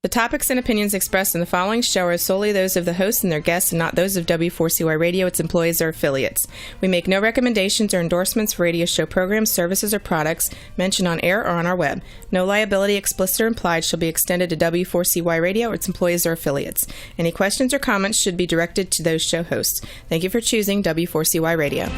The topics and opinions expressed in the following show are solely those of the host and their guests and not those of W4CY Radio, its employees, or affiliates. We make no recommendations or endorsements for radio show programs, services, or products mentioned on air or on our web. No liability, explicit or implied, shall be extended to W4CY Radio or its employees or affiliates. Any questions or comments should be directed to those show hosts. Thank you for choosing W4CY Radio.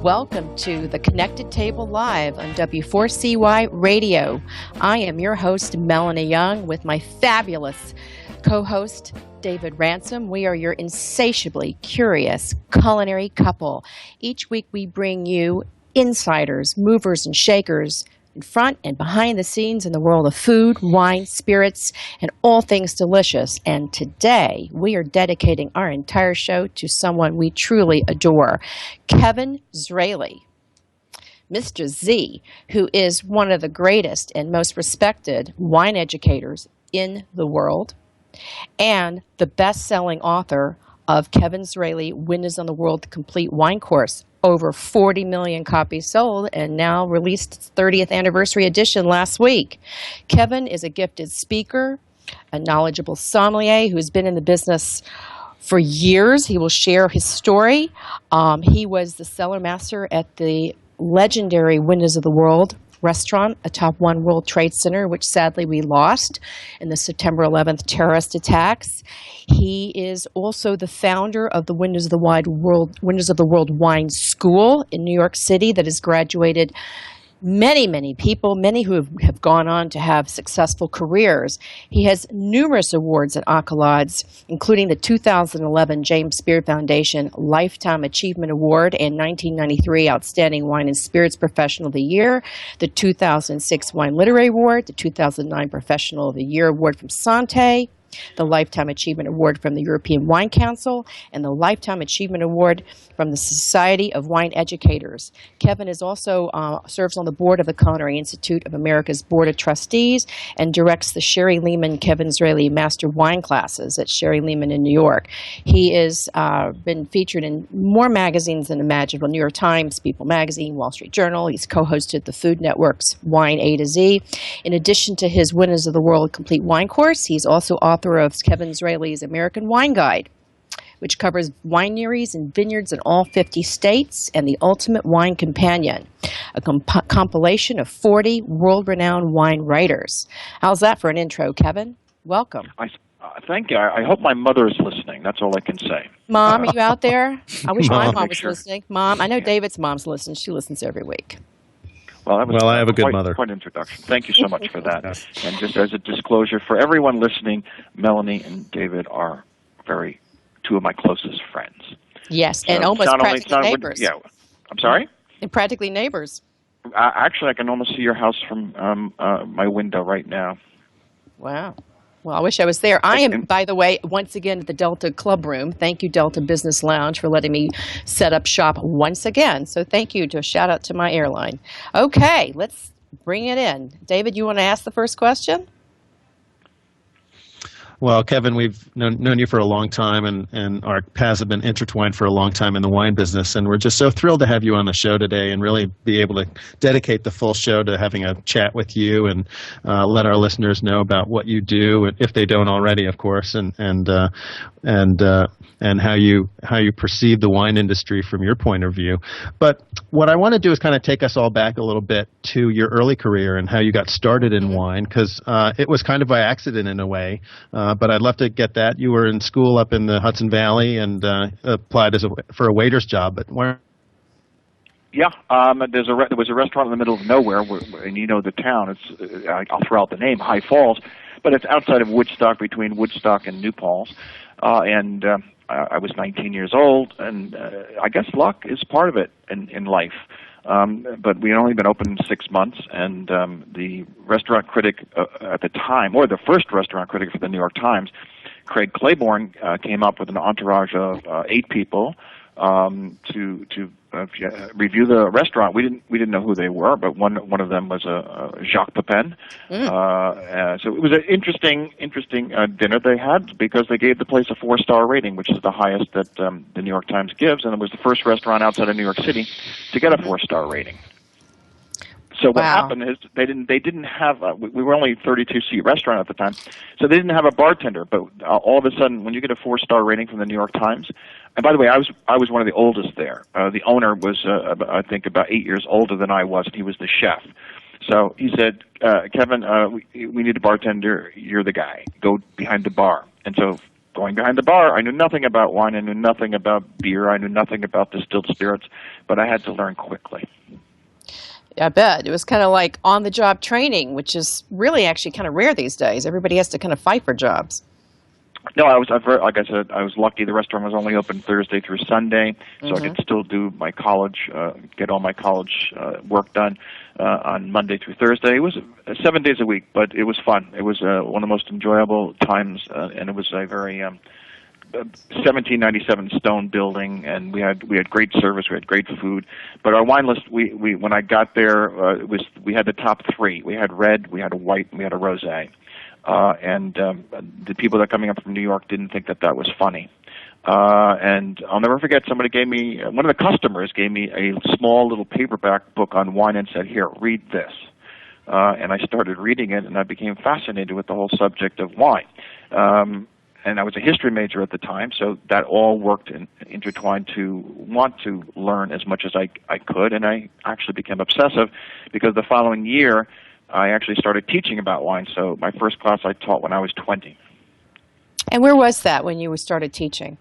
Welcome to the Connected Table Live on W4CY Radio. I am your host, Melanie Young, with my fabulous co-host, David Ransom. We are your insatiably curious culinary couple. Each week we bring you insiders, movers, and shakers in front and behind the scenes in the world of food, wine, spirits, and all things delicious. And today, we are dedicating our entire show to someone we truly adore, Kevin Zraly. Mr. Z, who is one of the greatest and most respected wine educators in the world, and the best-selling author of Kevin Zraly, Windows on the World, the Complete Wine Course. Over 40 million copies sold and now released its 30th anniversary edition last week. Kevin is a gifted speaker, a knowledgeable sommelier who has been in the business for years. He will share his story. He was the cellar master at the legendary Windows of the World restaurant atop One World Trade Center, which sadly we lost in the September 11th terrorist attacks. He is also the founder of the Windows of the World Wine School in New York City that has graduated many people, many who have gone on to have successful careers. He has numerous awards and accolades, including the 2011 James Beard Foundation Lifetime Achievement Award and 1993 Outstanding Wine and Spirits Professional of the Year, the 2006 Wine Literary Award, the 2009 Professional of the Year Award from Sante, the Lifetime Achievement Award from the European Wine Council, and the Lifetime Achievement Award from the Society of Wine Educators. Kevin is also serves on the board of the Culinary Institute of America's Board of Trustees and directs the Sherry Lehman Kevin Zraly Master Wine Classes at Sherry Lehman in New York. He has been featured in more magazines than imaginable: New York Times, People Magazine, Wall Street Journal. He's co-hosted the Food Network's Wine A to Z. In addition to his Winners of the World Complete Wine Course, he's also author of Kevin Zraly's American Wine Guide, which covers wineries and vineyards in all 50 states, and the Ultimate Wine Companion, a compilation of 40 world-renowned wine writers. How's that for an intro, Kevin? Welcome. Thank you. I hope my mother is listening. That's all I can say. Mom, are you out there? I wish my mom was sure. Listening. Mom, I know David's mom's listening. She listens every week. Well, I have a good mother. Quite an introduction. Thank you so much for that. And just as a disclosure, for everyone listening, Melanie and David are two of my closest friends. Yes, so and almost practically neighbors. Yeah, I'm sorry? And practically neighbors. Actually, I can almost see your house from my window right now. Wow. Well, I wish I was there. I am, by the way, once again at the Delta Club Room. Thank you, Delta Business Lounge, for letting me set up shop once again. So thank you. To shout out to my airline. Okay, let's bring it in. David, you want to ask the first question? Well, Kevin, we've known you for a long time, and our paths have been intertwined for a long time in the wine business, and we're just so thrilled to have you on the show today and really be able to dedicate the full show to having a chat with you and let our listeners know about what you do, if they don't already, of course, and how you perceive the wine industry from your point of view. But what I want to do is kind of take us all back a little bit to your early career and how you got started in wine, because it was kind of by accident in a way. But I'd love to get that. You were in school up in the Hudson Valley and applied for a waiter's job. But where? Yeah, there was a restaurant in the middle of nowhere, and you know the town. I'll throw out the name, High Falls, but it's outside of Woodstock, between Woodstock and New Paltz. I was 19 years old, and I guess luck is part of it in life. But we had only been open 6 months, and the restaurant critic at the time, or the first restaurant critic for the New York Times, Craig Claiborne, came up with an entourage of 8 people, to review the restaurant. We didn't know who they were, but one of them was Jacques Pepin. So it was an interesting dinner they had, because they gave the place a 4-star rating, which is the highest that the New York Times gives, and it was the first restaurant outside of New York City to get a 4-star rating. So what happened is they didn't have we were only a 32-seat restaurant at the time, so they didn't have a bartender. But all of a sudden, when you get a 4-star rating from the New York Times, and by the way, I was one of the oldest there. The owner was I think about 8 years older than I was, and he was the chef. So he said, Kevin, we need a bartender. You're the guy. Go behind the bar. And so going behind the bar, I knew nothing about wine. I knew nothing about beer. I knew nothing about distilled spirits, but I had to learn quickly. I bet. It was kind of like on-the-job training, which is really actually kind of rare these days. Everybody has to kind of fight for jobs. No, like I said, I was lucky. The restaurant was only open Thursday through Sunday, so I could still do my college, get all my college work done on Monday through Thursday. It was 7 days a week, but it was fun. It was one of the most enjoyable times, and it was a very 1797 stone building, and we had great service, we had great food. But our wine list, we when I got there, we had the top 3. We had red, we had a white, and we had a rosé. And the people that are coming up from New York didn't think that was funny. And I'll never forget, one of the customers gave me a small little paperback book on wine and said, "Here, read this." And I started reading it, and I became fascinated with the whole subject of wine. And I was a history major at the time, so that all worked intertwined to want to learn as much as I could, and I actually became obsessive, because the following year I actually started teaching about wine. So my first class I taught when I was 20. And where was that when you started teaching?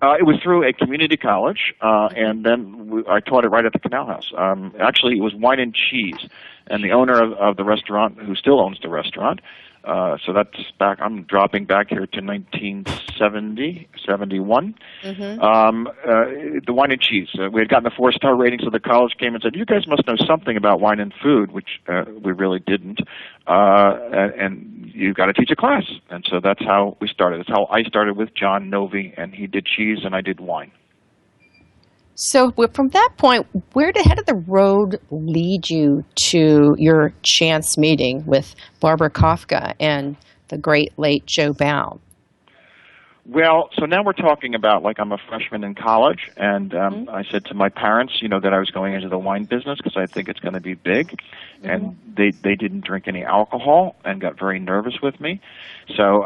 It was through a community college, and then I taught it right at the Canal House. Actually, it was wine and cheese, and the owner of the restaurant, who still owns the restaurant, so that's back. I'm dropping back here to 1970, 71. The wine and cheese. We had gotten a 4-star rating, so the college came and said, "You guys must know something about wine and food," which we really didn't. And you've got to teach a class, and so that's how we started. That's how I started with John Novi, and he did cheese, and I did wine. So from that point, how did the road lead you to your chance meeting with Barbara Kafka and the great late Joe Baum? Well, so now we're talking about, like, I'm a freshman in college, and I said to my parents, that I was going into the wine business because I think it's going to be big, and they didn't drink any alcohol and got very nervous with me. So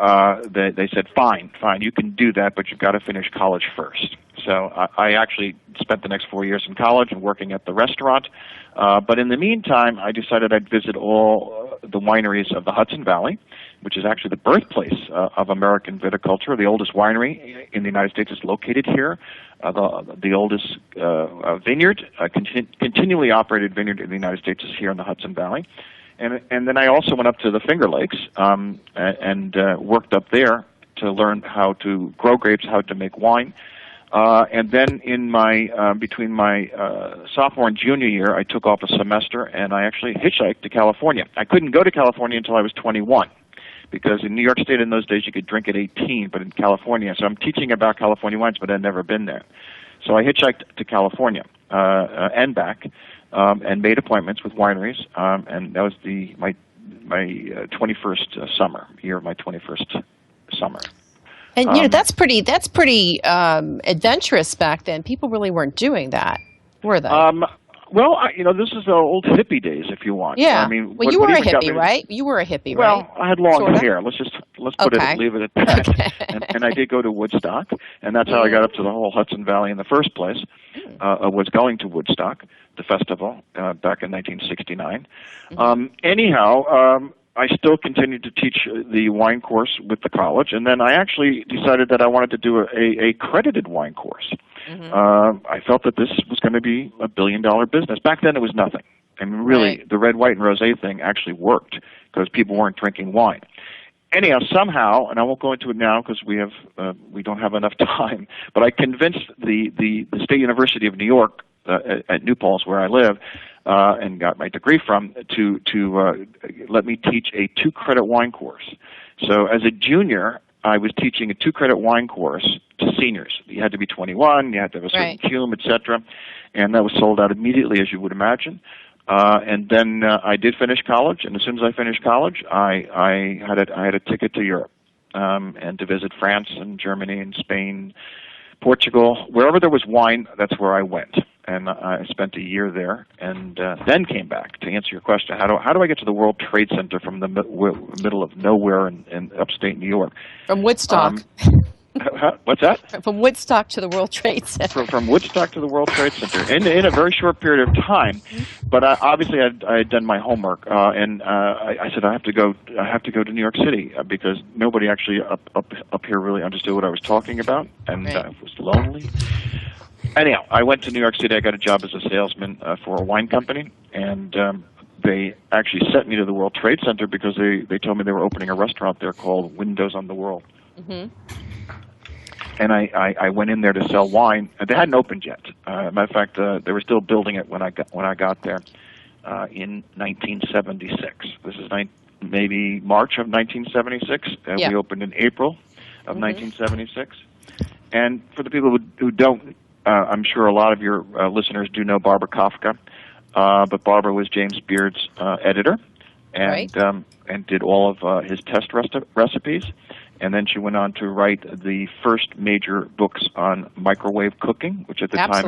they said, fine, you can do that, but you've got to finish college first. So I actually spent the next 4 years in college and working at the restaurant, but in the meantime, I decided I'd visit all the wineries of the Hudson Valley, which is actually the birthplace of American viticulture. The oldest winery in the United States is located here. The oldest vineyard, continually operated vineyard in the United States, is here in the Hudson Valley. And then I also went up to the Finger Lakes and worked up there to learn how to grow grapes, how to make wine. And then in between my sophomore and junior year, I took off a semester and I actually hitchhiked to California. I couldn't go to California until I was 21. Because in New York State in those days you could drink at 18, but in California, so I'm teaching about California wines, but I'd never been there. So I hitchhiked to California and back, and made appointments with wineries, and that was my 21st summer, year of my 21st summer. And that's pretty adventurous back then. People really weren't doing that, were they? Well, this is the old hippie days, if you want. Yeah. I mean, well, you were a hippie, right? You were a hippie, right? Well, I had long Sorta? hair. Let's leave it at that. Okay. And I did go to Woodstock, and that's how I got up to the whole Hudson Valley in the first place. Was going to Woodstock, the festival, back in 1969. Anyhow, I still continued to teach the wine course with the college, and then I actually decided that I wanted to do a credited wine course. I felt that this was going to be a billion-dollar business. Back then, it was nothing. I mean, really, the red, white, and rosé thing actually worked because people weren't drinking wine. Anyhow, somehow, and I won't go into it now because we don't have enough time, but I convinced the State University of New York at New Paltz, where I live, and got my degree from, to let me teach a 2-credit wine course. So as a junior, I was teaching a 2-credit wine course to seniors. You had to be 21, you had to have a certain cume, etc., and that was sold out immediately, as you would imagine. And then I did finish college, and as soon as I finished college, I had a ticket to Europe and to visit France and Germany and Spain, Portugal, wherever there was wine. That's where I went, and I spent a year there, and then came back. To answer your question, how do I get to the World Trade Center from the middle of nowhere in upstate New York? From Woodstock. What's that? From Woodstock to the World Trade Center. From Woodstock to the World Trade Center in a very short period of time, but obviously I had done my homework, and I said I have to go to New York City because nobody actually up here really understood what I was talking about, and I was lonely. Anyhow, I went to New York City. I got a job as a salesman for a wine company, and they actually sent me to the World Trade Center because they told me they were opening a restaurant there called Windows on the World. Mm-hmm. And I went in there to sell wine. They hadn't opened yet. Matter of fact, they were still building it when I got there in 1976. This is maybe March of 1976. We opened in April of 1976. And for the people who don't, I'm sure a lot of your listeners do know Barbara Kafka, but Barbara was James Beard's editor, and did all of his test recipes. And then she went on to write the first major books on microwave cooking, which at the time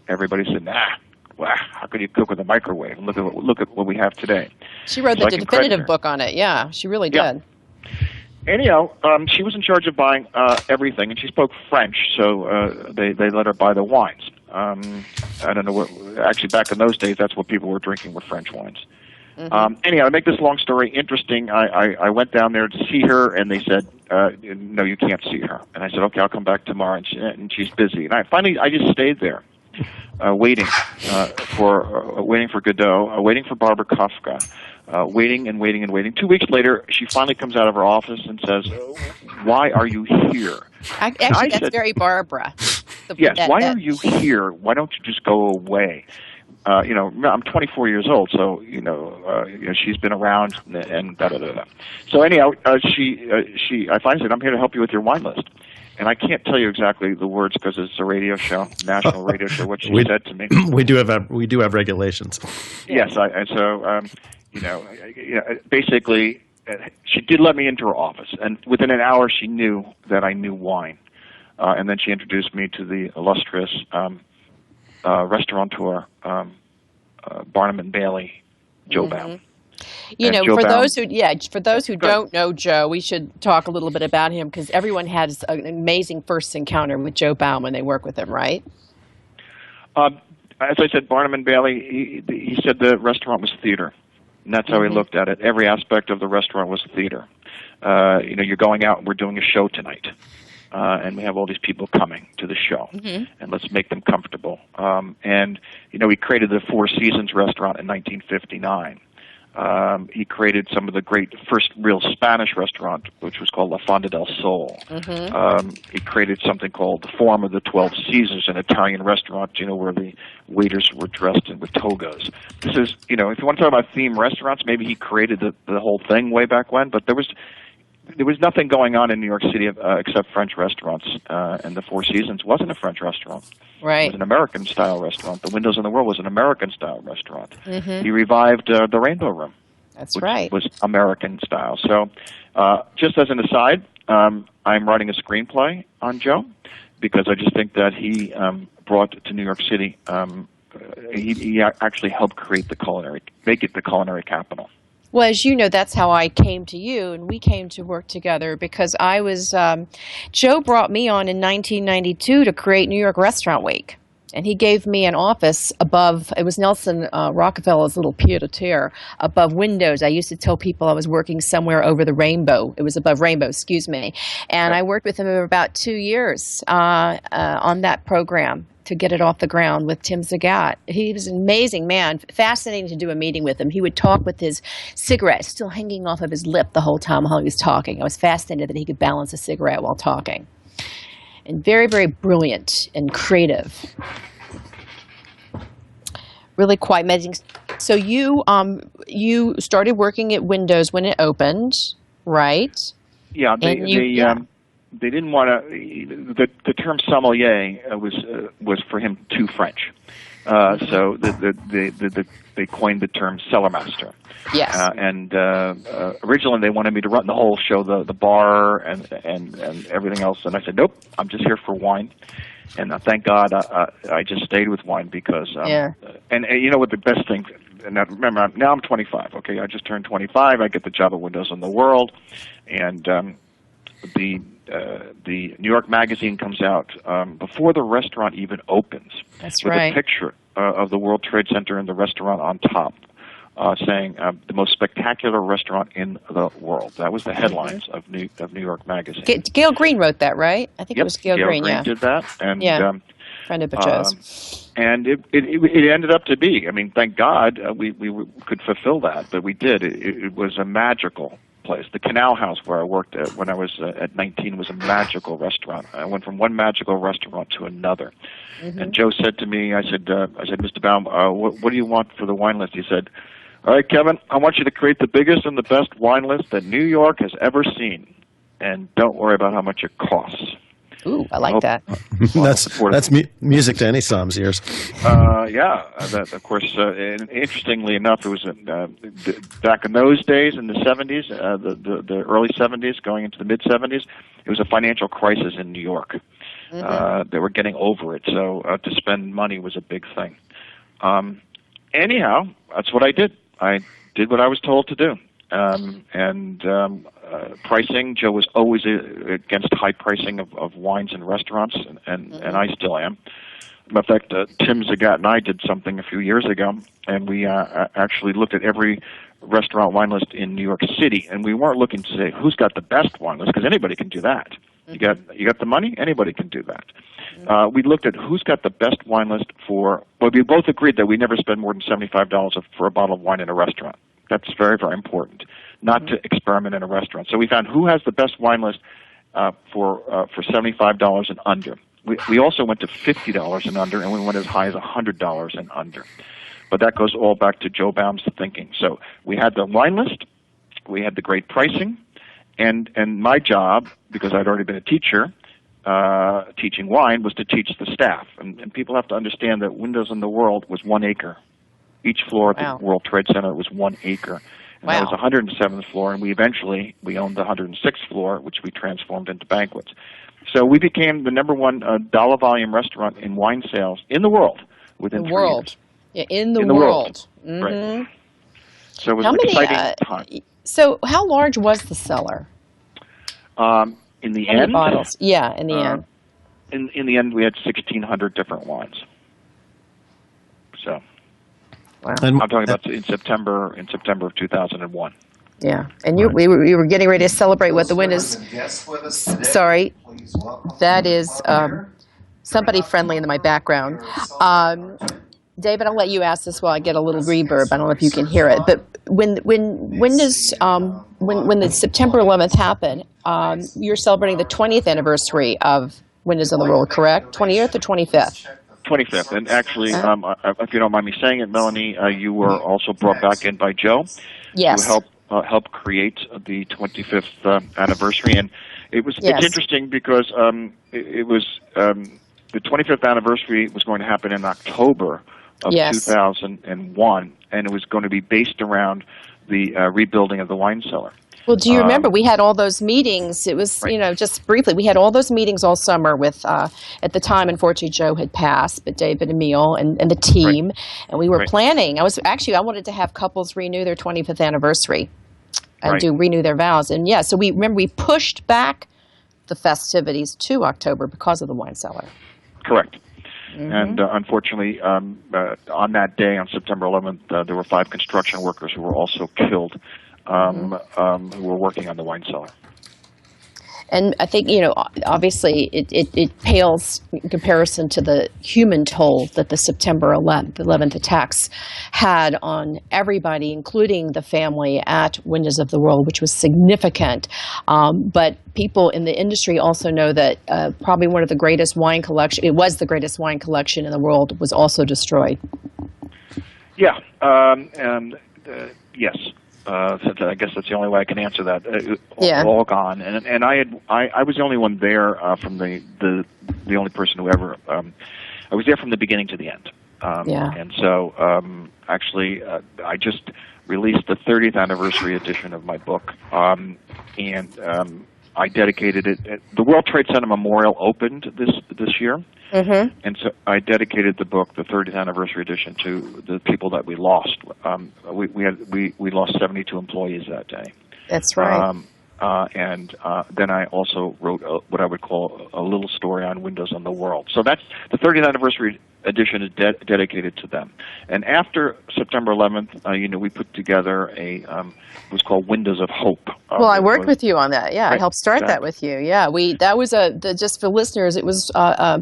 everybody said, how could you cook with a microwave? Look at what we have today. She wrote the definitive book on it. Yeah, she really did. Anyhow, she was in charge of buying everything, and she spoke French, so they let her buy the wines. I don't know actually back in those days, that's what people were drinking were French wines. Mm-hmm. Anyhow, to make this long story interesting, I went down there to see her, and they said, no, you can't see her. And I said, okay, I'll come back tomorrow, and she's busy. And I just stayed there, waiting for Godot, waiting for Barbara Kafka, waiting and waiting and waiting. 2 weeks later, she finally comes out of her office and says, why are you here? Actually, that's very Barbara. Yes, why are you here? Why don't you just go away? I'm 24 years old, so she's been around and da da da da. So anyhow, I finally said, I'm here to help you with your wine list, and I can't tell you exactly the words because it's a radio show, national radio show. What she said to me. We do have regulations. Yes, basically, she did let me into her office, and within an hour, she knew that I knew wine, and then she introduced me to the illustrious restaurateur, Barnum and Bailey, Joe Baum. For those who don't know Joe, we should talk a little bit about him because everyone has an amazing first encounter with Joe Baum when they work with him, right? As I said, Barnum and Bailey, he said the restaurant was theater, and that's how he looked at it. Every aspect of the restaurant was theater. You're going out and we're doing a show tonight. And we have all these people coming to the show, and let's make them comfortable. He created the Four Seasons restaurant in 1959. He created some of the great first real Spanish restaurant, which was called La Fonda del Sol. He created something called the Forum of the 12 Caesars, an Italian restaurant, where the waiters were dressed with togas. This is, if you want to talk about theme restaurants, maybe he created the whole thing way back when, but there was nothing going on in New York City except French restaurants, and the Four Seasons wasn't a French restaurant. Right. It was an American-style restaurant. The Windows on the World was an American-style restaurant. He revived the Rainbow Room. Which was American-style. So just as an aside, I'm writing a screenplay on Joe because I just think that he brought to New York City, he actually helped make it the culinary capital. Well, as you know, that's how I came to you, and we came to work together because Joe brought me on in 1992 to create New York Restaurant Week. And he gave me an office above, it was Nelson Rockefeller's little pied-à-terre, above windows. I used to tell people I was working somewhere over the rainbow. It was above rainbow, excuse me. And I worked with him for about 2 years on that program to get it off the ground with Tim Zagat. He was an amazing man, fascinating to do a meeting with him. He would talk with his cigarette still hanging off of his lip the whole time while he was talking. I was fascinated that he could balance a cigarette while talking. And very, very brilliant and creative. Really quite amazing. So you started working at Windows when it opened, right? Yeah, they didn't want to. The term sommelier was for him too French, so they coined the term cellar master. Yes. And originally they wanted me to run the whole show, the bar and everything else, and I said nope, I'm just here for wine. And thank God I just stayed with wine because and you know what the best thing. And remember, now I'm 25. Okay, I just turned 25. I get the job at Windows on the World, and the New York Magazine comes out before the restaurant even opens. That's with right. a picture of the World Trade Center and the restaurant on top, saying the most spectacular restaurant in the world. That was the headlines of New York Magazine. Gail Green wrote that, right? I think it was Gail Green. Gail Green did that, and friend of Joe's. And it ended up to be. I mean, thank God we could fulfill that, but we did. It was a magical place. The Canal House where I worked at when I was at 19 was a magical restaurant. I went from one magical restaurant to another. Mm-hmm. And Joe said to me, I said, Mr. Baum, what do you want for the wine list? He said, all right, Kevin, I want you to create the biggest and the best wine list that New York has ever seen, and don't worry about how much it costs. Ooh, I like that. That's music to any som's ears. That, of course, and interestingly enough, it was back in those days in the 70s, the early 70s, going into the mid 70s. It was a financial crisis in New York. Mm-hmm. They were getting over it, so to spend money was a big thing. Anyhow, that's what I did. I did what I was told to do. Pricing, Joe was always against high pricing of wines in restaurants, and I still am. In fact, Tim Zagat and I did something a few years ago, and we actually looked at every restaurant wine list in New York City, and we weren't looking to say who's got the best wine list, because anybody can do that. You got the money, anybody can do that. We looked at who's got the best wine list for. Well, we both agreed that we never spend more than $75 for a bottle of wine in a restaurant. That's very, very important, not to experiment in a restaurant. So we found who has the best wine list for $75 and under. We also went to $50 and under, and we went as high as $100 and under. But that goes all back to Joe Baum's thinking. So we had the wine list, we had the great pricing, and my job, because I'd already been a teacher, teaching wine, was to teach the staff. And people have to understand that Windows on the World was 1 acre. Each floor at the World Trade Center was 1 acre. And that was the 107th floor, and we owned the 106th floor, which we transformed into banquets. So we became the number one dollar volume restaurant in wine sales in the world within 3 years. Yeah, in the world. Mm-hmm. Right. So it was an exciting time. So how large was the cellar? In the How many end? bottles? Yeah, in the end. In the end, we had 1,600 different wines. So... Wow. And, I'm talking about in September of 2001. Yeah, and we were getting ready to celebrate what the win is. Sorry, that is somebody friendly in my background. David, I'll let you ask this while I get a little reverb. I don't know if you can hear it, but when the September 11th happened, you're celebrating the 20th anniversary of Windows on the World, correct? 20th or 25th? 25th, and actually, if you don't mind me saying it, Melanie, you were also brought back in by Joe to help create the 25th anniversary, and it's interesting because it was the 25th anniversary was going to happen in October of 2001, and it was going to be based around the rebuilding of the wine cellar. Well, do you remember we had all those meetings? It was, just briefly, we had all those meetings all summer with, at the time, unfortunately, Joe had passed, but David and Emil and the team, and we were planning. I wanted to have couples renew their 25th anniversary and renew their vows. And so we pushed back the festivities to October because of the wine cellar. Correct. Mm-hmm. And unfortunately, on that day, on September 11th, there were 5 construction workers who were also killed. Who were working on the wine cellar. And I think, obviously it pales in comparison to the human toll that the September 11th attacks had on everybody, including the family at Windows of the World, which was significant. But people in the industry also know that probably one of the greatest wine collection, it was the greatest wine collection in the world, was also destroyed. Yeah. Yes. I guess that's the only way I can answer that. Yeah. All gone, and I was the only one there from the only person who ever. I was there from the beginning to the end. And so actually, I just released the 30th anniversary edition of my book, and I dedicated it. The World Trade Center Memorial opened this year. Mm-hmm. And so I dedicated the book, the 30th anniversary edition, to the people that we lost. We lost 72 employees that day. That's right. And then I also wrote what I would call a little story on Windows on the World. So that's the 30th anniversary edition is dedicated to them. And after September 11th, we put together it was called Windows of Hope. Well, I worked with you on that. Yeah, right, I helped start that with you. Yeah, that was just for listeners. It was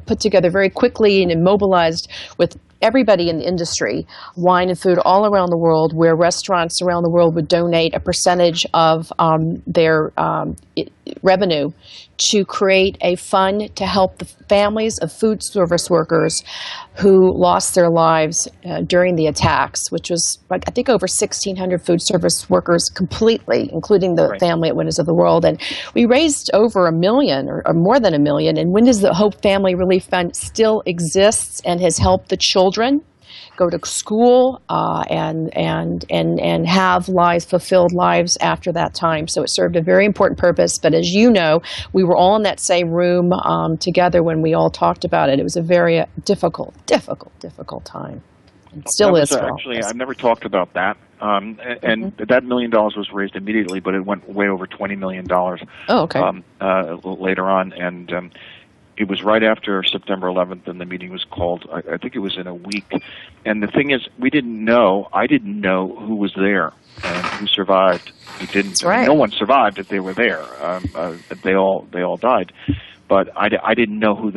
put together very quickly and mobilized with everybody in the industry, wine and food all around the world, where restaurants around the world would donate a percentage of their revenue to create a fund to help the families of food service workers who lost their lives during the attacks, which was, I think, over 1,600 food service workers completely, including the family at Windows of the World. And we raised over $1 million or more than $1 million. And Windows of the Hope Family Relief Fund still exists and has helped the children go to school and have fulfilled lives after that time. So it served a very important purpose. But as you know, we were all in that same room together when we all talked about it. It was a very difficult time. It still is. Actually, I've never talked about that. And that $1 million was raised immediately, but it went way over $20 million. Oh, okay. Later on, and it was right after September 11th, and the meeting was called. I think it was in a week. And the thing is, I didn't know who was there and who survived. We didn't. That's right. No one survived if they were there. They all died. But I didn't know who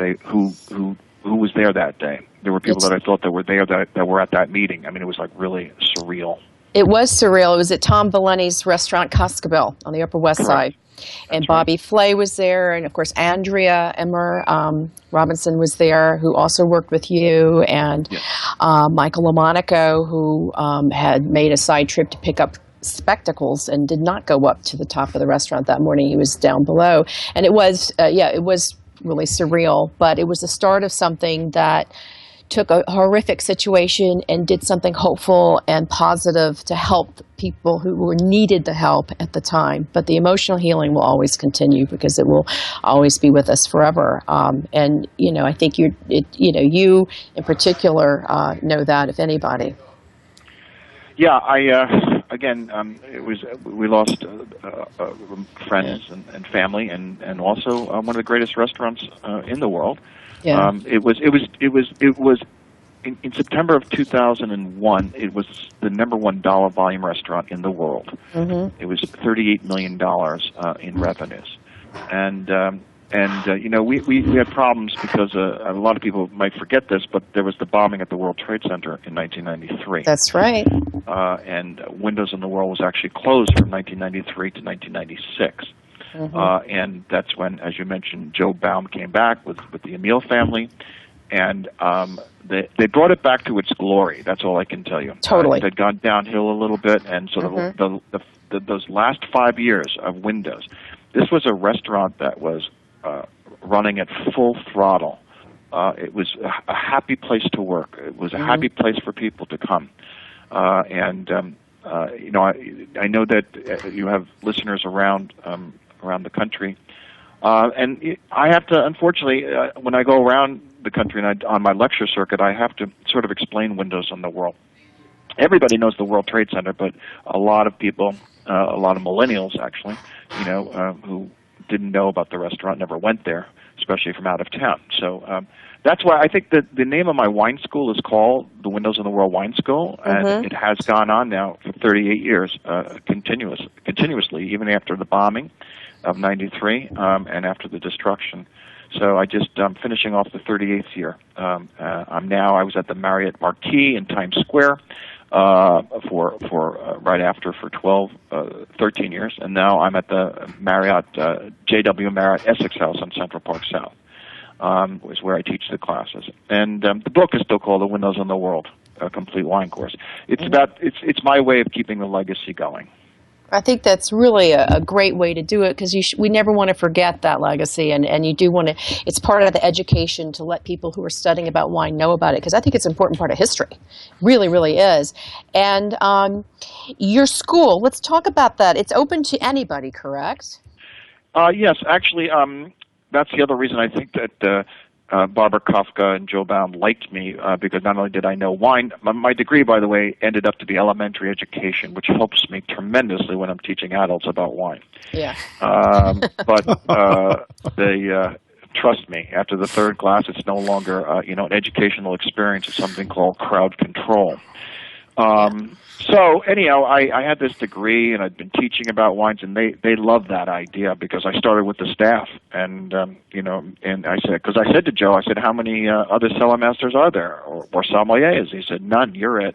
was there that day. There were people that I thought that were there that were at that meeting. I mean, it was like really surreal. It was surreal. It was at Tom Valeni's restaurant, Coscabel, on the Upper West Side. And Bobby Flay was there, and of course Andrea Emmer Robinson was there, who also worked with you, and Michael LaMonaco, who had made a side trip to pick up spectacles and did not go up to the top of the restaurant that morning. He was down below. And it was really surreal, but it was the start of something that took a horrific situation and did something hopeful and positive to help people who needed the help at the time. But the emotional healing will always continue because it will always be with us forever. And I think you in particular know that, if anybody. Yeah, we lost friends and family, and also one of the greatest restaurants in the world. Yeah. It was in September of 2001. It was the #1 dollar volume restaurant in the world. Mm-hmm. It was $38 million in revenues, and we had problems because a lot of people might forget this, but there was the bombing at the World Trade Center in 1993. That's right. And Windows on the World was actually closed from 1993 to 1996. Mm-hmm. And that's when, as you mentioned, Joe Baum came back with the Emil family, and they brought it back to its glory. That's all I can tell you. Totally. It had gone downhill a little bit, and so those last 5 years of Windows, this was a restaurant that was running at full throttle. It was a happy place to work. It was a happy place for people to come. I know that you have listeners around the country, and I have to, unfortunately, when I go around the country and on my lecture circuit, I have to sort of explain Windows on the World. Everybody knows the World Trade Center, but a lot of people, a lot of millennials actually, who didn't know about the restaurant, never went there, especially from out of town. So that's why I think that the name of my wine school is called the Windows on the World Wine School, and it has gone on now for 38 years, continuously, even after the bombing of 93 and after the destruction. So I just finishing off the 38th year. I was at the Marriott Marquis in Times Square for 13 years, and now I'm at the Marriott J.W. Marriott Essex House on Central Park South, is where I teach the classes. And the book is still called The Windows on the World, a complete wine course. It's my way of keeping the legacy going. I think that's really a great way to do it because we never want to forget that legacy, and you do want to. It's part of the education to let people who are studying about wine know about it because I think it's an important part of history, really, really is. And your school, let's talk about that. It's open to anybody, correct? Yes, actually, that's the other reason I think that Barbara Kafka and Joe Baum liked me because not only did I know wine, my degree, by the way, ended up to be elementary education, which helps me tremendously when I'm teaching adults about wine. Yeah. But they trust me. After the third class, it's no longer an educational experience. It's something called crowd control. So anyhow, I had this degree, and I'd been teaching about wines, and they loved that idea because I started with the staff, and and I said, because I said to Joe, I said, how many other cellar masters are there or sommeliers? He said, none. You're it.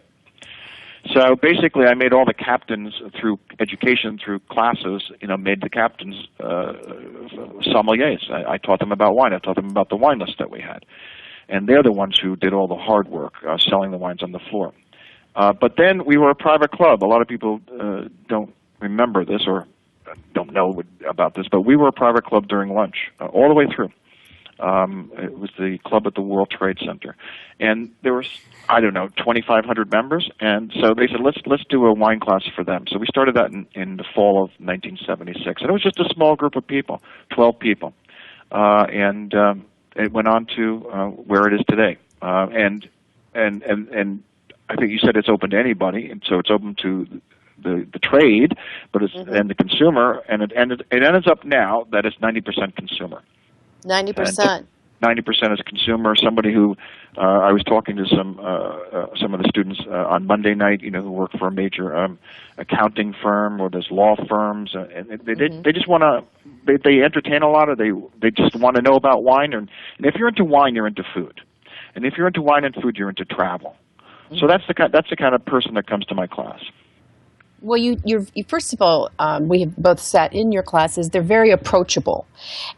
So basically, I made all the captains through education, through classes, made the captains sommeliers. I taught them about wine. I taught them about the wine list that we had, and they're the ones who did all the hard work, selling the wines on the floor. But then we were a private club. A lot of people don't remember this or don't know about this, but we were a private club during lunch all the way through. It was the club at the World Trade Center. And there were, 2,500 members. And so they said, let's do a wine class for them. So we started that in the fall of 1976. And it was just a small group of people, 12 people. And it went on to where it is today. And I think you said it's open to anybody, and so it's open to the trade, but it's and the consumer, and it ends up now that it's 90% consumer. 90%. 90% is consumer. Somebody who I was talking to some of the students on Monday night, who work for a major accounting firm or there's law firms, and they just want to they entertain a lot, or they just want to know about wine, and if you're into wine, you're into food, and if you're into wine and food, you're into travel. So that's the kind of person that comes to my class. Well, you first of all, we have both sat in your classes. They're very approachable,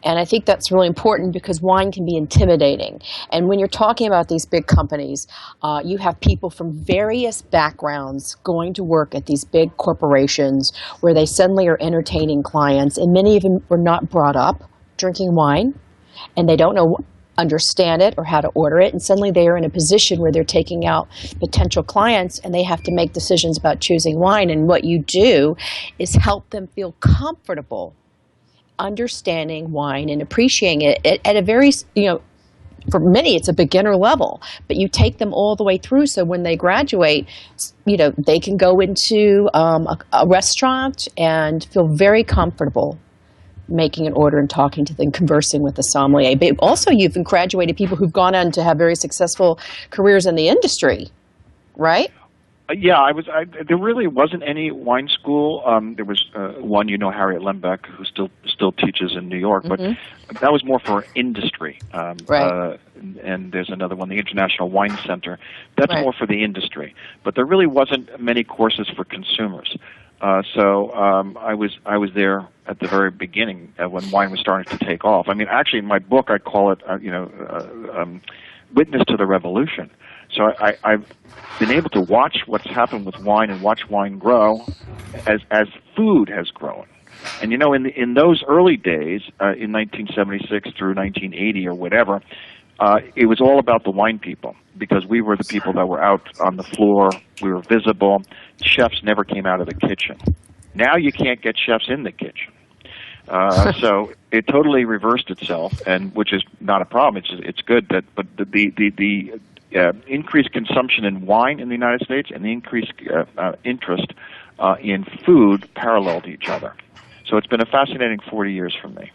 and I think that's really important because wine can be intimidating. And when you're talking about these big companies, you have people from various backgrounds going to work at these big corporations where they suddenly are entertaining clients, and many of them were not brought up drinking wine, and they don't understand it or how to order it, and suddenly they are in a position where they're taking out potential clients and they have to make decisions about choosing wine. And what you do is help them feel comfortable understanding wine and appreciating it at a very, for many it's a beginner level, but you take them all the way through so when they graduate, they can go into a restaurant and feel very comfortable making an order and talking to them, conversing with the sommelier. But also you've graduated people who've gone on to have very successful careers in the industry, right? Yeah, there really wasn't any wine school. There was one, Harriet Lembeck, who still teaches in New York, but that was more for industry. Right. And there's another one, the International Wine Center. That's more for the industry. But there really wasn't many courses for consumers. So I was there at the very beginning when wine was starting to take off. I mean, actually, in my book, I call it, Witness to the Revolution. So I've been able to watch what's happened with wine and watch wine grow as food has grown. And in those early days, in 1976 through 1980 or whatever, it was all about the wine people because we were the people that were out on the floor. We were visible. Chefs never came out of the kitchen. Now you can't get chefs in the kitchen. So it totally reversed itself, and which is not a problem. It's good that, but the increased consumption in wine in the United States and the increased interest in food paralleled each other. So it's been a fascinating 40 years for me.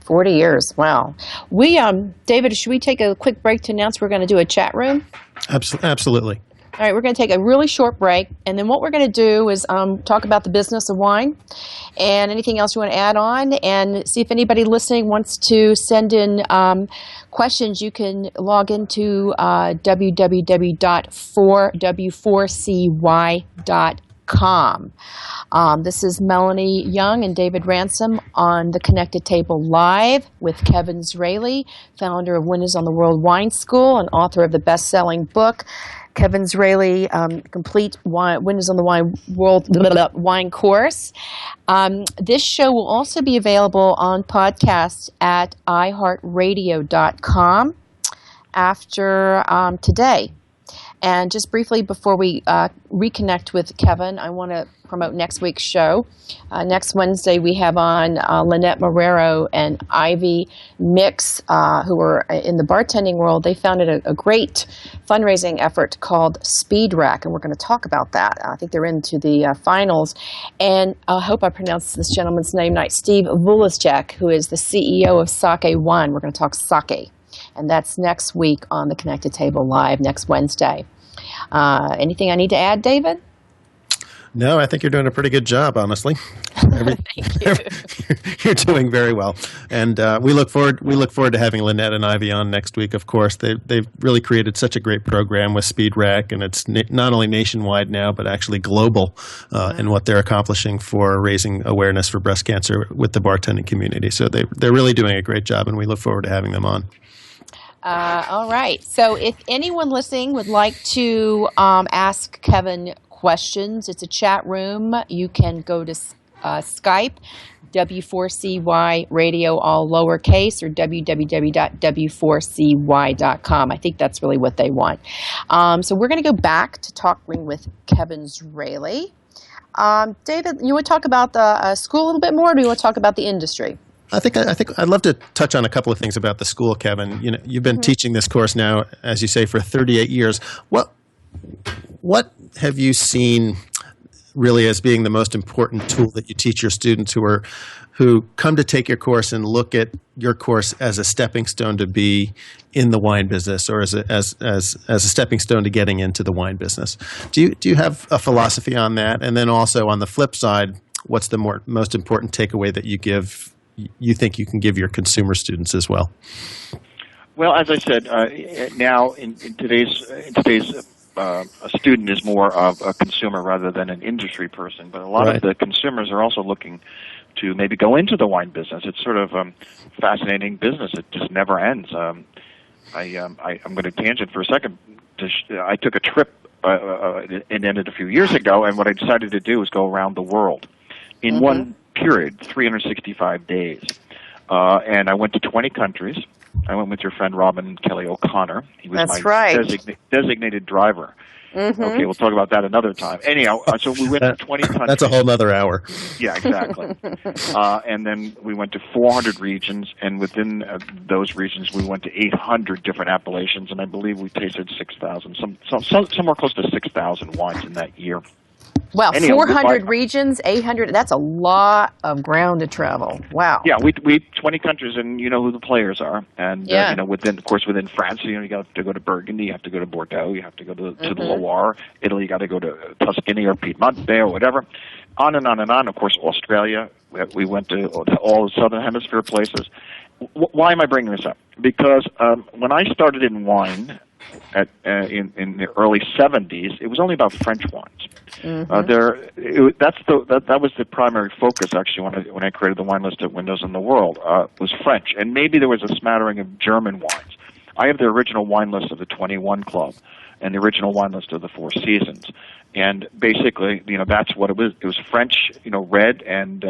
40 years, wow. We, David, should we take a quick break to announce we're going to do a chat room? Absolutely. All right, we're going to take a really short break, and then what we're going to do is talk about the business of wine and anything else you want to add on, and see if anybody listening wants to send in questions. You can log into www.4w4cy.com. www.theconnectedtable.com. This is Melanie Young and David Ransom on the Connected Table Live with Kevin Zraly, founder of Windows on the World Wine School and author of the best-selling book, Kevin Zraly, Complete Windows on the World Wine Course. This show will also be available on podcasts at iHeartRadio.com after today. And just briefly before we reconnect with Kevin, I want to promote next week's show. Next Wednesday, we have on Lynette Marrero and Ivy Mix, who are in the bartending world. They founded a great fundraising effort called Speed Rack, and we're going to talk about that. I think they're into the finals. And I hope I pronounced this gentleman's name right, Steve Vulisjak, who is the CEO of Sake One. We're going to talk sake. And that's next week on the Connected Table Live, next Wednesday. Anything I need to add, David? No, I think you're doing a pretty good job, honestly. Thank you. You're doing very well, and we look forward to having Lynette and Ivy on next week. Of course, they've really created such a great program with Speed Rack, and it's not only nationwide now, but actually global in what they're accomplishing for raising awareness for breast cancer with the bartending community. So they're really doing a great job, and we look forward to having them on. All right. So if anyone listening would like to ask Kevin questions, it's a chat room. You can go to Skype, W4CY Radio, all lowercase, or www.w4cy.com. I think that's really what they want. So we're going to go back to talking with Kevin Zraly. David, you want to talk about the school a little bit more, or do you want to talk about the industry? I think I'd love to touch on a couple of things about the school, Kevin. You know, you've been teaching this course now, as you say, for 38 years. What have you seen really as being the most important tool that you teach your students who come to take your course and look at your course as a stepping stone to be in the wine business, or as a stepping stone to getting into the wine business? Do you have a philosophy on that? And then also on the flip side, what's the most important takeaway that you think you can give your consumer students as well? Well, as I said, now in today's a student is more of a consumer rather than an industry person. But a lot of the consumers are also looking to maybe go into the wine business. It's sort of fascinating business. It just never ends. I'm going to tangent for a second. I took a trip. It ended a few years ago, and what I decided to do was go around the world in one period, 365 days. And I went to 20 countries. I went with your friend Robin Kelly O'Connor. He was designated driver. Okay, we'll talk about that another time. Anyhow, so we went to 20 countries. That's a whole other hour. Yeah, exactly. And then we went to 400 regions, and within those regions we went to 800 different appellations, and I believe we tasted 6,000, somewhere close to 6,000 wines in that year. Wow, 400 regions, 800, that's a lot of ground to travel. Wow. Yeah, we 20 countries, and you know who the players are. And, within France, you got to go to Burgundy, you have to go to Bordeaux, you have to go to the Loire. Italy, you got to go to Tuscany or Piedmont or whatever. On and on and on. Of course, Australia, we went to all the Southern Hemisphere places. Why am I bringing this up? Because when I started in wine, in the early 70s, it was only about French wines. That was the primary focus, actually, when I created the wine list at Windows in the World, was French. And maybe there was a smattering of German wines. I have the original wine list of the 21 Club and the original wine list of the Four Seasons. And basically, that's what it was. It was French, red and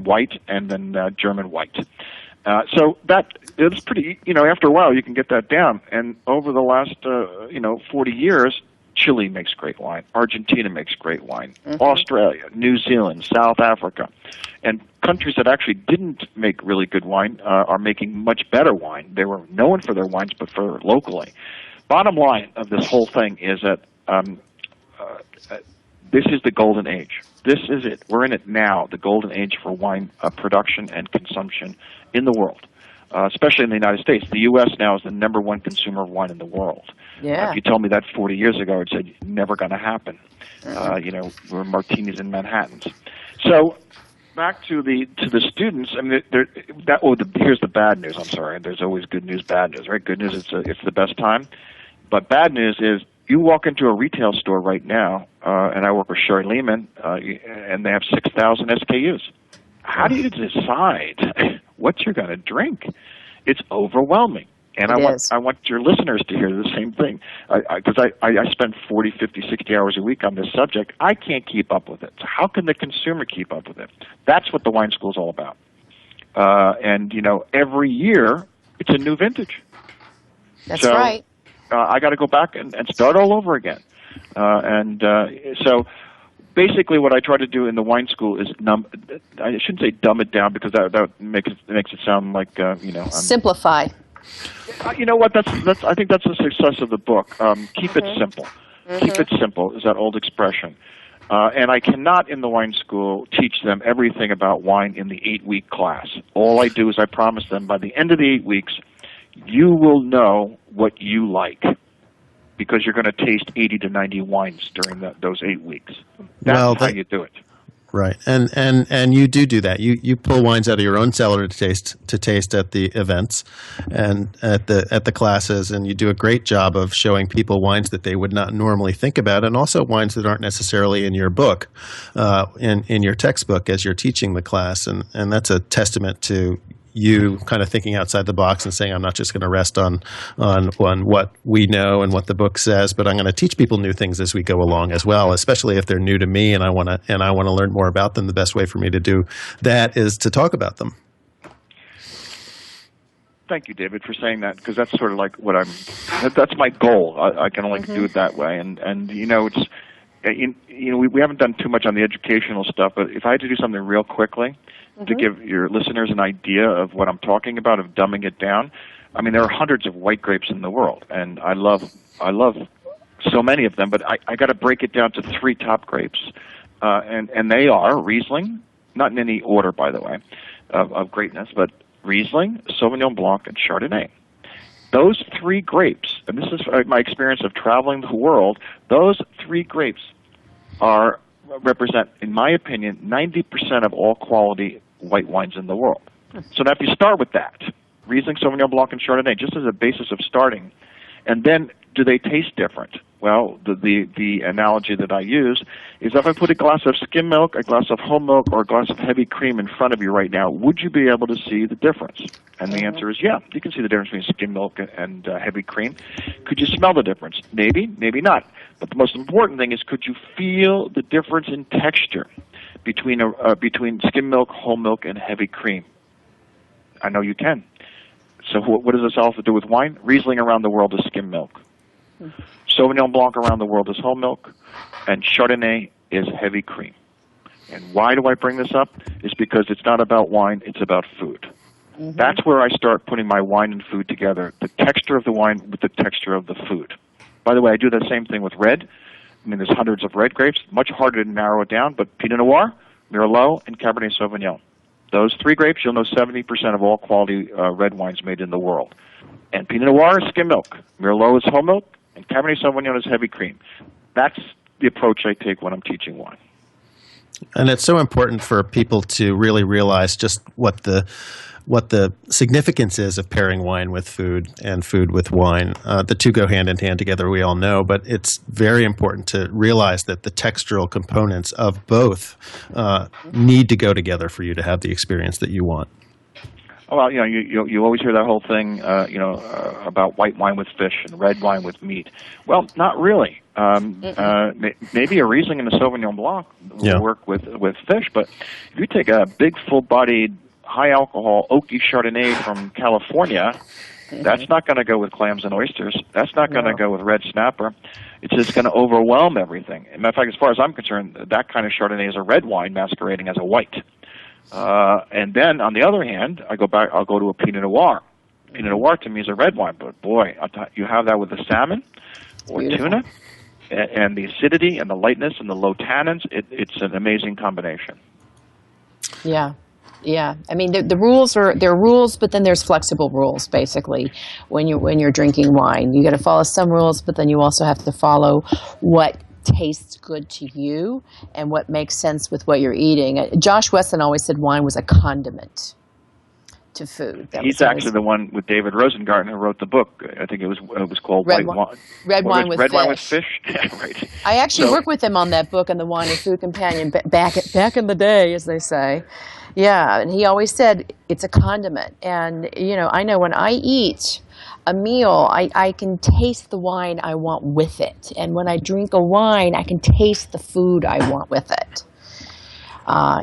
white, and then German white. So that it's pretty, after a while you can get that down. And over the last, 40 years, Chile makes great wine. Argentina makes great wine. Australia, New Zealand, South Africa. And countries that actually didn't make really good wine are making much better wine. They were known for their wines, but for locally. Bottom line of this whole thing is that this is the golden age. This is it. We're in it now, the golden age for wine production and consumption in the world, especially in the United States. The U.S. now is the number one consumer of wine in the world. Yeah. If you told me that 40 years ago, I'd say, never going to happen. We're martinis and Manhattans. So back to the students. I mean, here's the bad news. I'm sorry. There's always good news, bad news, right? Good news, it's the best time. But bad news is You walk into a retail store right now, and I work with Sherry Lehman, and they have 6,000 SKUs. How do you decide what you're going to drink? It's overwhelming. And I want your listeners to hear the same thing. Because I spend 40, 50, 60 hours a week on this subject. I can't keep up with it. So how can the consumer keep up with it? That's what the wine school is all about. And, every year it's a new vintage. That's right. I got to go back and start all over again. So basically what I try to do in the wine school is I shouldn't say dumb it down, because that makes it sound like, simplify. You know what? I think that's the success of the book. Keep it simple. Keep it simple is that old expression. And I cannot, in the wine school, teach them everything about wine in the 8-week class. All I do is I promise them by the end of the 8 weeks, you will know what you like, because you're going to taste 80 to 90 wines during those 8 weeks. That's how you do it. Right, and you do that. You pull wines out of your own cellar to taste at the events and at the classes, and you do a great job of showing people wines that they would not normally think about, and also wines that aren't necessarily in your book, in your textbook as you're teaching the class, and that's a testament to you kind of thinking outside the box and saying, I'm not just going to rest on what we know and what the book says, but I'm going to teach people new things as we go along as well, especially if they're new to me and I want to learn more about them. The best way for me to do that is to talk about them. Thank you, David, for saying that, because that's sort of like that's my goal. I can only do it that way. And it's, we haven't done too much on the educational stuff, but if I had to do something real quickly, to give your listeners an idea of what I'm talking about, of dumbing it down. I mean, there are hundreds of white grapes in the world, and I love so many of them, but I got to break it down to 3 top grapes, and they are Riesling, not in any order, by the way, of greatness, but Riesling, Sauvignon Blanc, and Chardonnay. Those 3 grapes, and this is my experience of traveling the world, those 3 grapes represent, in my opinion, 90% of all quality white wines in the world. So now if you start with that, Riesling, Sauvignon Blanc, and Chardonnay, just as a basis of starting, and then do they taste different? Well, the analogy that I use is if I put a glass of skim milk, a glass of whole milk, or a glass of heavy cream in front of you right now, would you be able to see the difference? And the answer is yeah. You can see the difference between skim milk and heavy cream. Could you smell the difference? Maybe, maybe not. But the most important thing is, could you feel the difference in texture between skim milk, whole milk, and heavy cream? I know you can. So what does this all have to do with wine? Riesling around the world is skim milk. Sauvignon Blanc around the world is whole milk, and Chardonnay is heavy cream. And why do I bring this up? It's because it's not about wine, it's about food. That's where I start putting my wine and food together, the texture of the wine with the texture of the food. By the way, I do the same thing with red. I mean, there's hundreds of red grapes, much harder to narrow it down, but Pinot Noir, Merlot, and Cabernet Sauvignon. Those 3 grapes, you'll know 70% of all quality red wines made in the world. And Pinot Noir is skim milk, Merlot is whole milk, and Cabernet Sauvignon is heavy cream. That's the approach I take when I'm teaching wine. And it's so important for people to really realize just what the significance is of pairing wine with food and food with wine. The two go hand in hand together, we all know, but it's very important to realize that the textural components of both need to go together for you to have the experience that you want. Well, you always hear that whole thing, about white wine with fish and red wine with meat. Well, not really. Maybe a Riesling and a Sauvignon Blanc will work with fish, but if you take a big, full-bodied, high-alcohol, oaky Chardonnay from California, that's not going to go with clams and oysters. That's not going to go with red snapper. It's just going to overwhelm everything. As a matter of fact, as far as I'm concerned, that kind of Chardonnay is a red wine masquerading as a white. And then, on the other hand, I'll go to a Pinot Noir. Pinot Noir to me is a red wine, but boy, you have that with the salmon or tuna, and the acidity and the lightness and the low tannins. It's an amazing combination. Yeah. Yeah, I mean the rules are rules, but then there's flexible rules. Basically, when you're drinking wine, you got to follow some rules, but then you also have to follow what tastes good to you and what makes sense with what you're eating. Josh Wesson always said wine was a condiment, to food. He's actually the one with David Rosengarten who wrote the book. I think it was called Red Wine with Red Fish. Wine with Fish. Right. I actually worked with him on that book and the Wine and Food Companion back in the day, as they say. Yeah, and he always said it's a condiment. And, I know when I eat a meal, I can taste the wine I want with it. And when I drink a wine, I can taste the food I want with it.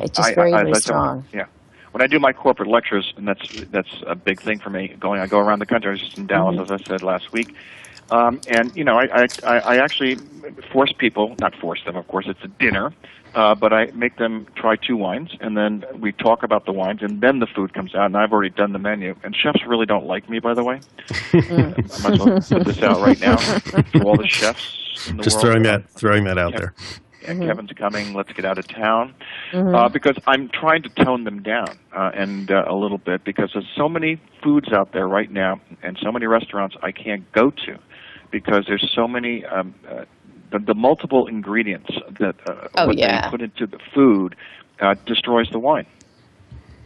It's just very strong. Yeah. When I do my corporate lectures, and that's a big thing for me. I go around the country. I was just in Dallas, as I said last week, and I actually force people, not force them, of course, it's a dinner, but I make them try 2 wines, and then we talk about the wines, and then the food comes out, and I've already done the menu. And chefs really don't like me, by the way. I might as well put this out right now for all the chefs in the just world. throwing that out there. And Kevin's coming, let's get out of town. Because I'm trying to tone them down and a little bit, because there's so many foods out there right now and so many restaurants I can't go to because there's so many, the multiple ingredients that they put into the food destroys the wine.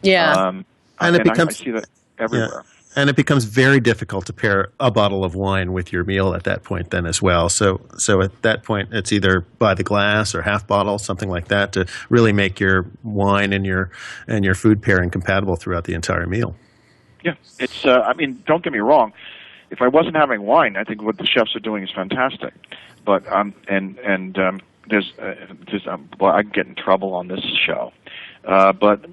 Yeah. And I see that everywhere. Yeah. And it becomes very difficult to pair a bottle of wine with your meal at that point then as well. So at that point, it's either by the glass or half bottle, something like that, to really make your wine and your food pairing compatible throughout the entire meal. Yeah, it's. Don't get me wrong. If I wasn't having wine, I think what the chefs are doing is fantastic. But there's I get in trouble on this show. But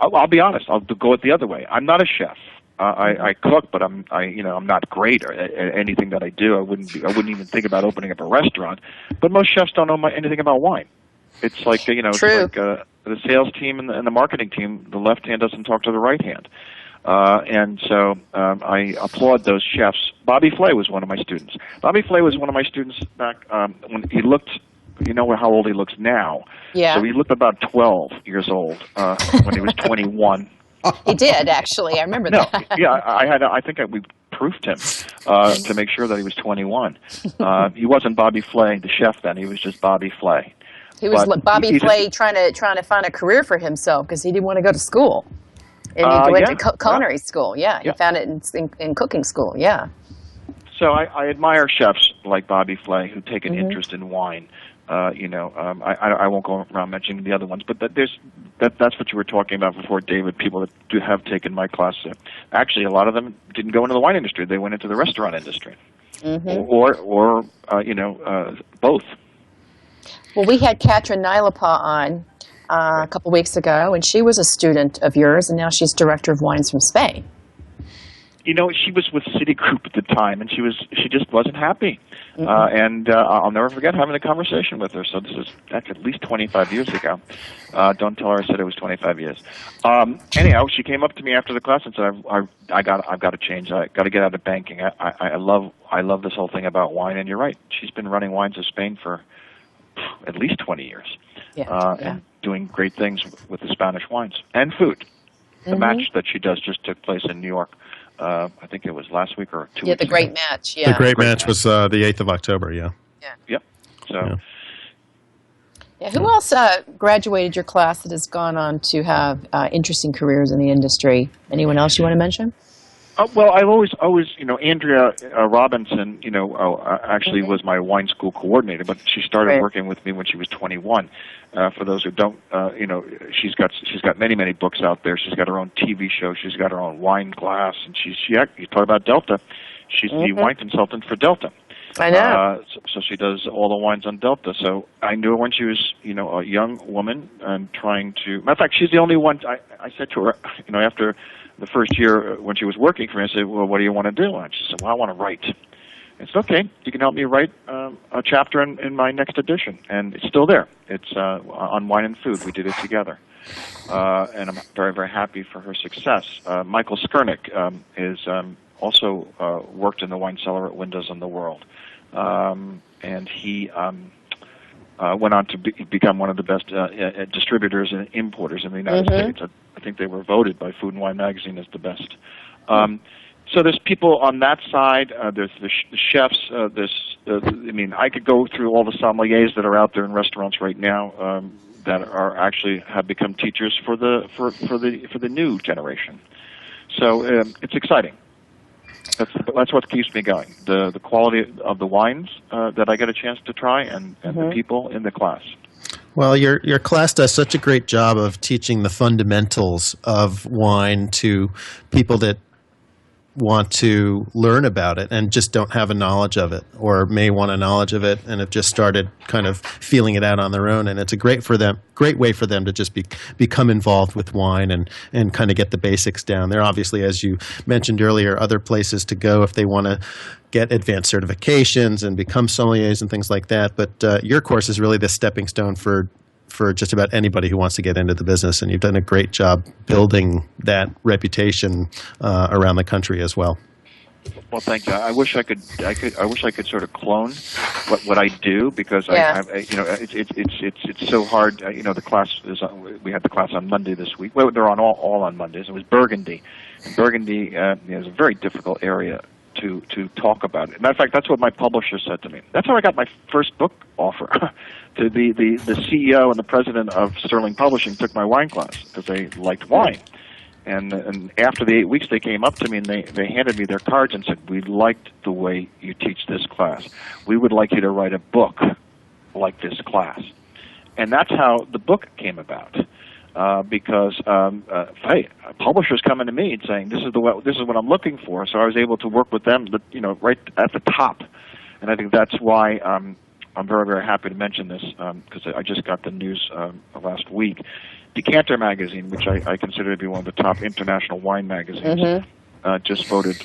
I'll be honest. I'll go it the other way. I'm not a chef. I cook, but I'm not great at anything that I do. I wouldn't even think about opening up a restaurant. But most chefs don't know anything about wine. It's like True. It's like the sales team and the marketing team. The left hand doesn't talk to the right hand, and so I applaud those chefs. Bobby Flay was one of my students. Bobby Flay was one of my students back when he looked. You know how old he looks now. Yeah. So he looked about 12 years old when he was 21. He did, actually. I remember that. Yeah, I think we proofed him to make sure that he was 21. He wasn't Bobby Flay, the chef, then. He was just Bobby Flay. He was Bobby Flay trying to find a career for himself because he didn't want to go to school. And he went to culinary school. Yeah, he found it in cooking school. Yeah. So I admire chefs like Bobby Flay who take an interest in wine. I won't go around mentioning the other ones, but that's what you were talking about before, David. People that do have taken my class. Actually, a lot of them didn't go into the wine industry; they went into the restaurant industry, or both. Well, we had Katrin Nylapa on a couple weeks ago, and she was a student of yours, and now she's director of wines from Spain. She was with Citigroup at the time, and she just wasn't happy. And I'll never forget having a conversation with her. So that's at least 25 years ago. Don't tell her I said it was 25 years. Anyhow, she came up to me after the class and said, "I've got to change. I got to get out of banking. I love this whole thing about wine." And you're right. She's been running Wines of Spain for at least 20 years, and doing great things with the Spanish wines and food. The match that she does just took place in New York. I think it was last week or 2 weeks ago. Yeah, the Great Match. Yeah, the Great Match was the 8th of October. Yeah. Yep. So. Yeah. Who else graduated your class that has gone on to have interesting careers in the industry? Anyone else you want to mention? Well, I've always, Andrea Robinson, actually was my wine school coordinator, but she started working with me when she was 21. For those who don't, she's got many books out there. She's got her own TV show. She's got her own wine class, and you talk about Delta. She's the wine consultant for Delta. I know. So she does all the wines on Delta. So I knew her when she was, a young woman and trying to. Matter of fact, she's the only one. I said to her, after the first year when she was working for me, I said, "Well, what do you want to do?" And she said, "Well, I want to write." I said, "Okay, you can help me write a chapter in my next edition," and it's still there. It's on wine and food. We did it together, and I'm very, very happy for her success. Michael Skurnick is also worked in the wine cellar at Windows on the World, and he went on to become one of the best distributors and importers in the United States. I think they were voted by Food and Wine magazine as the best. So there's people on that side. There's the chefs. I could go through all the sommeliers that are out there in restaurants right now that are actually have become teachers for the new generation. So it's exciting. That's what keeps me going. The quality of the wines that I get a chance to try, and the people in the class. Well, your class does such a great job of teaching the fundamentals of wine to people that want to learn about it and just don't have a knowledge of it, or may want a knowledge of it and have just started kind of feeling it out on their own. And it's a great way for them to just become involved with wine and kind of get the basics down. There are obviously, as you mentioned earlier, other places to go if they want to get advanced certifications and become sommeliers and things like that. But your course is really the stepping stone for just about anybody who wants to get into the business, and you've done a great job building that reputation around the country as well. Well, thank you. I wish I could sort of clone what I do, because it's so hard. The class we had the class on Monday this week. Well, they're on all on Mondays. It was Burgundy. And Burgundy is a very difficult area to talk about. Matter of fact, that's what my publisher said to me. That's how I got my first book offer. The CEO and the president of Sterling Publishing took my wine class because they liked wine. And after the 8 weeks, they came up to me and they handed me their cards and said, "We liked the way you teach this class. We would like you to write a book like this class." And that's how the book came about. Because hey, publishers coming to me and saying, this is what I'm looking for. So I was able to work with them, right at the top. And I think that's why I'm very, very happy to mention this, because I just got the news last week. Decanter magazine, which I consider to be one of the top international wine magazines, just voted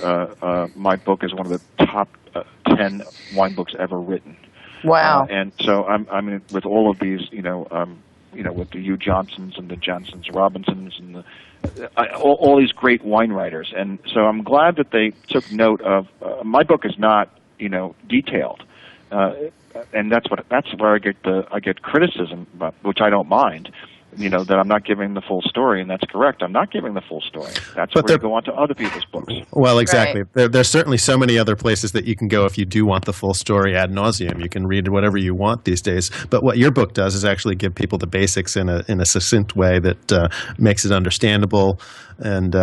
my book as one of the top 10 wine books ever written. Wow! And so I'm with all of these, with the Hugh Johnsons and the Johnsons Robinsons and all these great wine writers. And so I'm glad that they took note of my book is not detailed, and that's where I get criticism, which I don't mind. That I'm not giving the full story, and that's correct. I'm not giving the full story. That's where you go on to other people's books. Well, exactly. Right. There's certainly so many other places that you can go if you do want the full story ad nauseum. You can read whatever you want these days. But what your book does is actually give people the basics in a succinct way that makes it understandable, and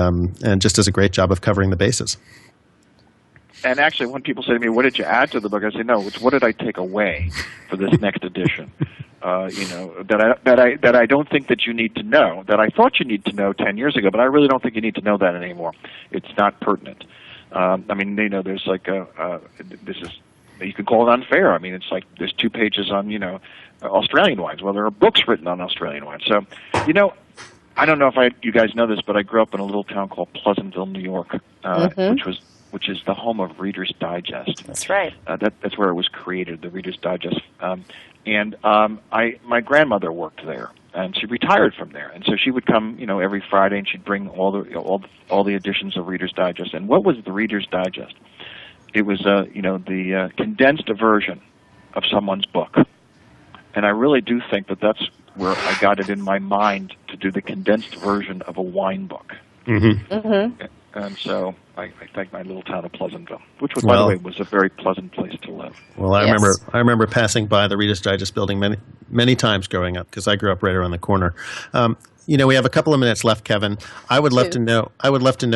just does a great job of covering the bases. And actually, when people say to me, "What did you add to the book?" I say, "No, it's what did I take away for this next edition." That I don't think that you need to know, that I thought you need to know 10 years ago, but I really don't think you need to know that anymore. It's not pertinent. There's like you could call it unfair. I mean, it's like there's 2 pages on, Australian wines. Well, there are books written on Australian wines. So, I don't know if you guys know this, but I grew up in a little town called Pleasantville, New York, which is the home of Reader's Digest. That's right. That's where it was created, the Reader's Digest. My grandmother worked there, and she retired from there. And so she would come, every Friday, and she'd bring all the editions of Reader's Digest. And what was the Reader's Digest? It was, the condensed version of someone's book. And I really do think that that's where I got it in my mind to do the condensed version of a wine book. Mm-hmm. Mm-hmm. And so I thank my little town of Pleasantville, which, by the way, was a very pleasant place to live. Well, I remember passing by the Reader's Digest building many times growing up, because I grew up right around the corner. We have a couple of minutes left, Kevin. I would love to know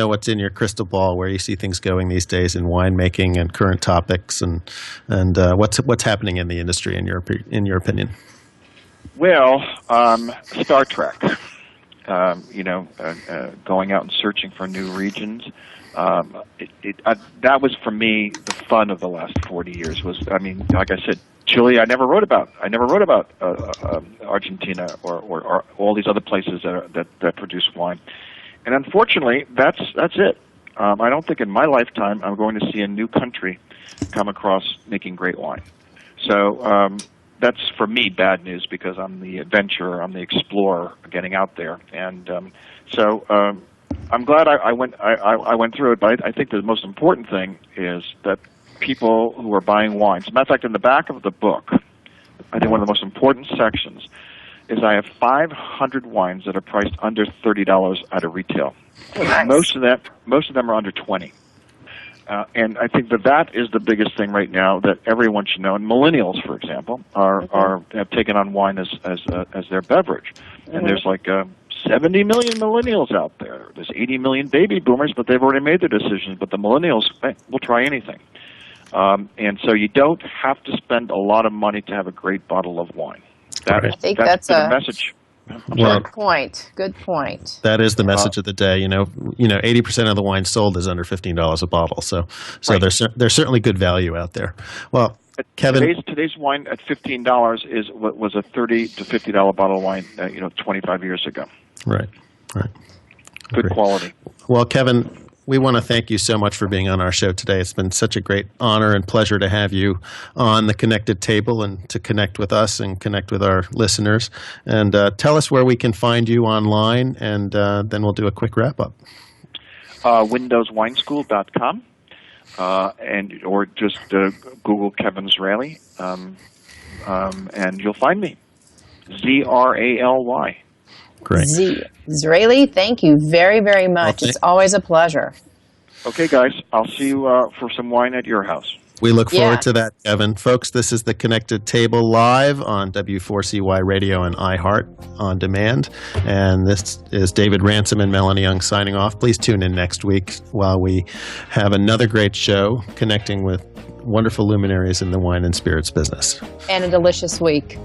what's in your crystal ball, where you see things going these days in winemaking and current topics, and what's happening in the industry in your opinion. Well, Star Trek. Going out and searching for new regions. That was, for me, the fun of the last 40 years. Like I said, Chile. I never wrote about Argentina or all these other places that produce wine. And unfortunately, that's it. I don't think in my lifetime I'm going to see a new country come across making great wine. So. That's, for me, bad news, because I'm the adventurer, I'm the explorer getting out there. And so I'm glad I went through it, but I think the most important thing is that people who are buying wines, as a matter of fact, in the back of the book, I think one of the most important sections is I have 500 wines that are priced under $30 at a retail. Nice. Most of them are under $20. And I think that is the biggest thing right now that everyone should know. And millennials, for example, have taken on wine as their beverage. Mm-hmm. And there's like 70 million millennials out there. There's 80 million baby boomers, but they've already made their decisions. But the millennials will try anything. And so you don't have to spend a lot of money to have a great bottle of wine. I think that's the message. Good point. Good point. That is the message of the day. 80% of the wine sold is under $15 a bottle. So right. there's certainly good value out there. Well, Kevin, today's wine at $15 was a $30 to $50 bottle of wine 25 years ago. Right. Good quality. Well, Kevin, we want to thank you so much for being on our show today. It's been such a great honor and pleasure to have you on the Connected Table and to connect with us and connect with our listeners. And tell us where we can find you online, and then we'll do a quick wrap-up. WindowsWineschool.com. Or just Google Kevin Zraly, and you'll find me. Zraly. Great. Zraly, thank you very, very much. It's always a pleasure. Okay, guys, I'll see you for some wine at your house. We look forward to that, Kevin. Folks, this is the Connected Table live on W4CY Radio and iHeart on demand. And this is David Ransom and Melanie Young signing off. Please tune in next week while we have another great show connecting with wonderful luminaries in the wine and spirits business. And a delicious week.